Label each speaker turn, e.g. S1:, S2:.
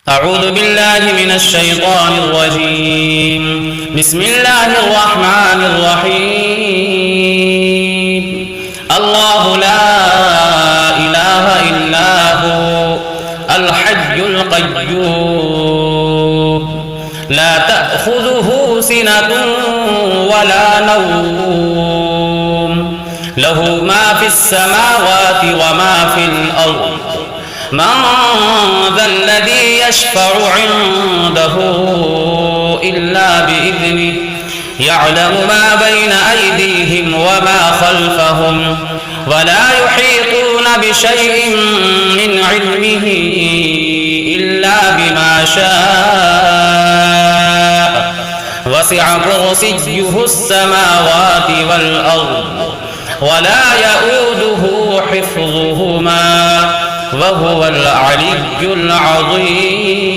S1: أعوذ بالله من الشيطان الرجيم. بسم الله الرحمن الرحيم. الله لا إله إلا هو الحي القيوم لا تأخذه سنة ولا نوم له ما في السماوات وما في الأرض من ذا الذي يشفع عنده إلا بإذنه يعلم ما بين أيديهم وما خلفهم ولا يحيطون بشيء من علمه إلا بما شاء وسع كرسيه السماوات والأرض ولا يؤوده حفظهما وهو العلي العظيم.